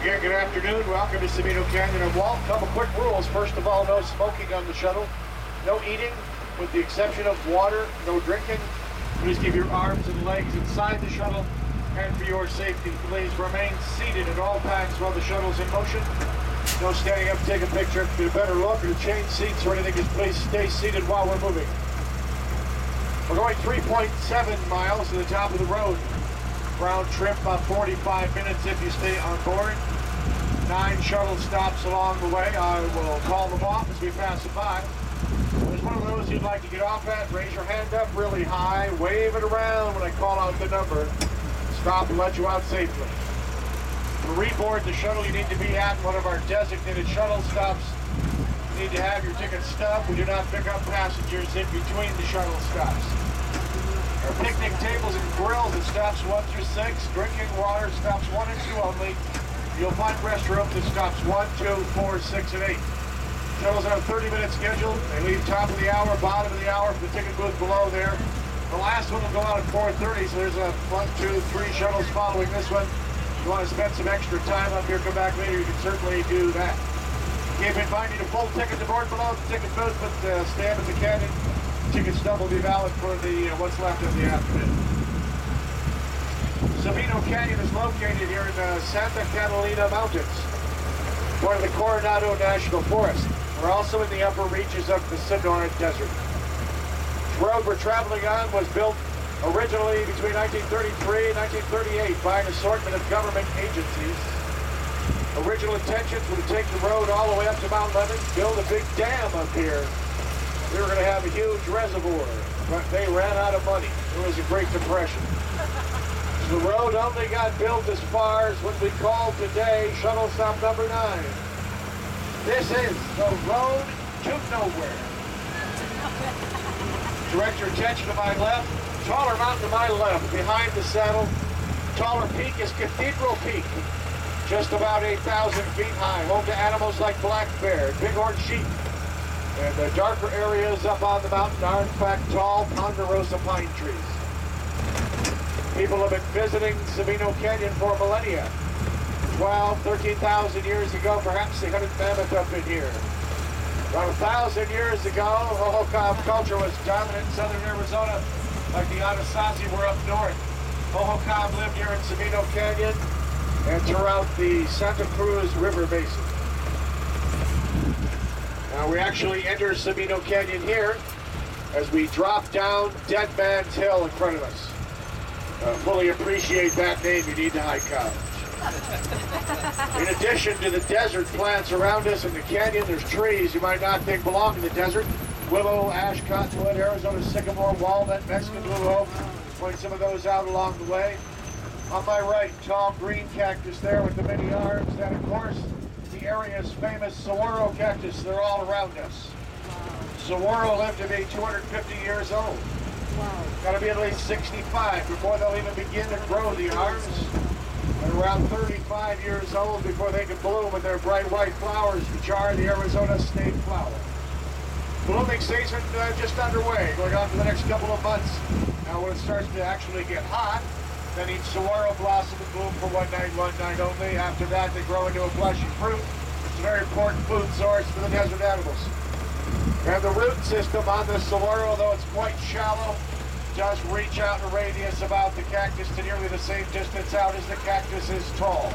Again, good afternoon. Welcome to Sabino Canyon and Walt. Couple quick rules. First of all, no smoking on the shuttle. No eating, with the exception of water. No drinking. Please keep your arms and legs inside the shuttle. And for your safety, please remain seated at all times while the shuttle's in motion. No standing up to take a picture. To get a better look or to change seats or anything, just please stay seated while we're moving. We're going 3.7 miles to the top of the road. Round trip, about 45 minutes if you stay on board. 9 shuttle stops along the way. I will call them off as we pass it by. If there's one of those you'd like to get off at, raise your hand up really high, wave it around when I call out the number. Stop and let you out safely. To reboard the shuttle, you need to be at one of our designated shuttle stops. You need to have your ticket stub. We do not pick up passengers in between the shuttle stops. Our picnic tables and grills at stops 1 through 6. Drinking water, stops 1 and 2 only. You'll find restrooms at stops 1, 2, 4, 6, and 8. Shuttles on a 30-minute schedule. They leave top of the hour, bottom of the hour for the ticket booth below there. The last one will go out at 4:30, so there's a 1, 2, 3 shuttles following this one. If you want to spend some extra time up here, come back later, you can certainly do that. Keep in mind, you need a full ticket to board below the ticket booth, but stand at the canyon. Ticket stub will be valid for the what's left of the afternoon. Sabino Canyon is located here in the Santa Catalina Mountains, part of the Coronado National Forest. We're also in the upper reaches of the Sonora Desert. The road we're traveling on was built originally between 1933 and 1938 by an assortment of government agencies. Original intentions were to take the road all the way up to Mount Lemmon, build a big dam up here. We were going to have a huge reservoir, but they ran out of money. It was a Great Depression. So the road only got built as far as what we call today shuttle stop number 9. This is the road to nowhere. Direct your attention to my left. Taller mountain to my left, behind the saddle. Taller peak is Cathedral Peak, just about 8,000 feet high, home to animals like black bear, bighorn sheep. And the darker areas up on the mountain are in fact tall ponderosa pine trees. People have been visiting Sabino Canyon for millennia. 12, 13,000 years ago, perhaps they hunted mammoth up in here. About 1,000 years ago, Hohokam culture was dominant in southern Arizona, like the Anasazi were up north. Hohokam lived here in Sabino Canyon and throughout the Santa Cruz River Basin. Now we actually enter Sabino Canyon here as we drop down Dead Man's Hill in front of us. Fully appreciate that name, you need to high college. In addition to the desert plants around us in the canyon, there's trees you might not think belong in the desert. Willow, ash, cottonwood, Arizona sycamore, walnut, Mexican blue oak. Point some of those out along the way. On my right, tall green cactus there with the many arms. That, of course, the area's famous saguaro cactus. They're all around us. Saguaro lived to be 250 years old. Wow. Got to be at least 65 before they'll even begin to grow the arms. And around 35 years old before they can bloom with their bright white flowers, which are the Arizona state flower. Blooming season just underway, going on for the next couple of months. Now when it starts to actually get hot, then each saguaro blossom will bloom for one night only. After that, they grow into a fleshy fruit. It's a very important food source for the desert animals. And the root system on the saguaro, though it's quite shallow, does reach out in a radius about the cactus to nearly the same distance out as the cactus is tall.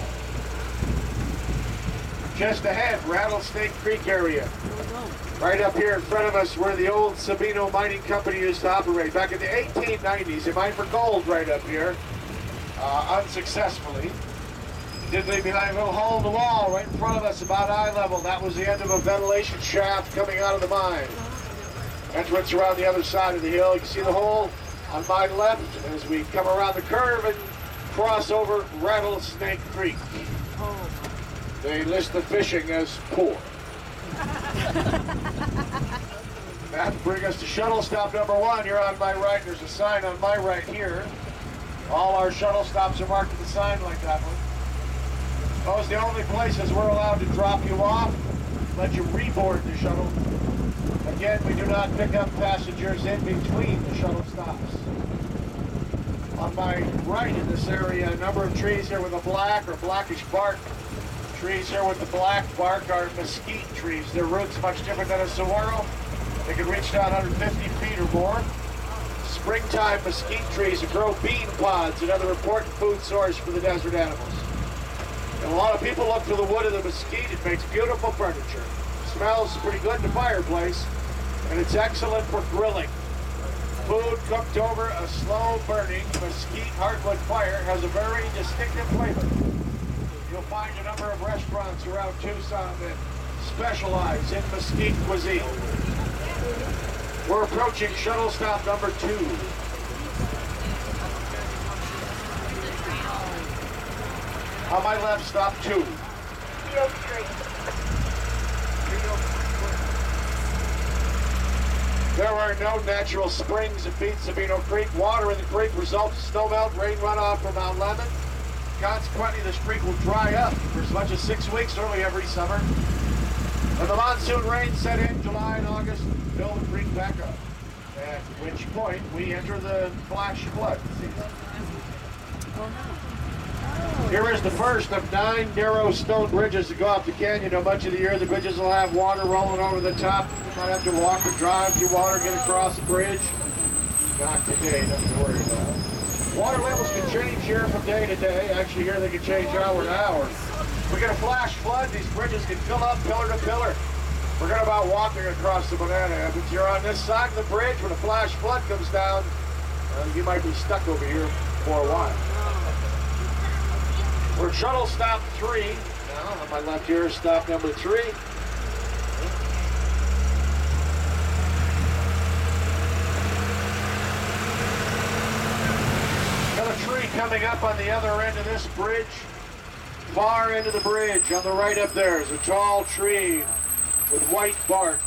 Just ahead, Rattlesnake Creek area. Right up here in front of us where the old Sabino Mining Company used to operate. Back in the 1890s, they mined for gold right up here, unsuccessfully. Did leave behind a little hole in the wall right in front of us, about eye level. That was the end of a ventilation shaft coming out of the mine. Entrance around the other side of the hill. You can see the hole on my left as we come around the curve and cross over Rattlesnake Creek. They list the fishing as poor. That brings us to shuttle stop number 1. You're on my right. There's a sign on my right here. All our shuttle stops are marked with a sign like that one. Those are the only places we're allowed to drop you off, let you reboard the shuttle. Again, we do not pick up passengers in between the shuttle stops. On my right in this area, a number of trees here with a black or blackish bark. Trees here with the black bark are mesquite trees. Their roots much different than a saguaro. They can reach down 150 feet or more. Springtime mesquite trees that grow bean pods, another important food source for the desert animals. And a lot of people look for the wood of the mesquite. It makes beautiful furniture. Smells pretty good in the fireplace, and it's excellent for grilling. Food cooked over a slow-burning mesquite hardwood fire has a very distinctive flavor. You'll find a number of restaurants around Tucson that specialize in mesquite cuisine. We're approaching shuttle stop number 2. On my left, stop 2. There are no natural springs that feed Sabino Creek. Water in the creek results in snowmelt, rain runoff from Mount Lemmon. Consequently, this creek will dry up for as much as 6 weeks early every summer. When the monsoon rains set in July and August, fill the creek back up. At which point, we enter the flash flood season. Here is the first of 9 narrow stone bridges that go up the canyon. Now, much of the year, the bridges will have water rolling over the top. You might have to walk or drive through water, get across the bridge. Not today, nothing to worry about. Water levels can change here from day to day. Actually, here they can change hour to hour. We get a flash flood, these bridges can fill up pillar to pillar. Forget about walking across the banana. If you're on this side of the bridge when a flash flood comes down, you might be stuck over here for a while. We're at shuttle stop 3. Now, on my left here is stop number 3. Got a tree coming up on the other end of this bridge. Far end of the bridge, on the right up there, is a tall tree with white bark.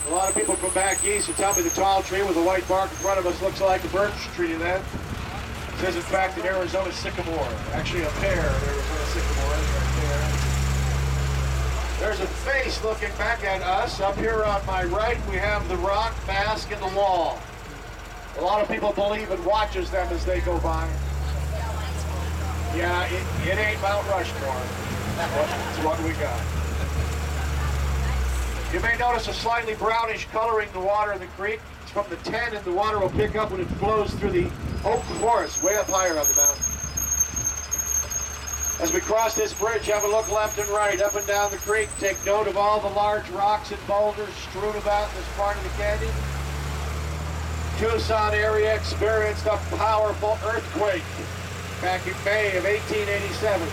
A lot of people from back east will tell me the tall tree with the white bark in front of us looks like a birch tree to them. It says, in fact, an Arizona sycamore. Actually, a pair of Arizona sycamores right there. There's a face looking back at us. Up here on my right, we have the rock mask in the wall. A lot of people believe it watches them as they go by. Yeah, it ain't Mount Rushmore. That's what we got. You may notice a slightly brownish coloring in the water in the creek. It's from the tannin the water will pick up when it flows through the oak forest way up higher on the mountain. As we cross this bridge, have a look left and right, up and down the creek. Take note of all the large rocks and boulders strewn about this part of the canyon. Tucson area experienced a powerful earthquake back in May of 1887.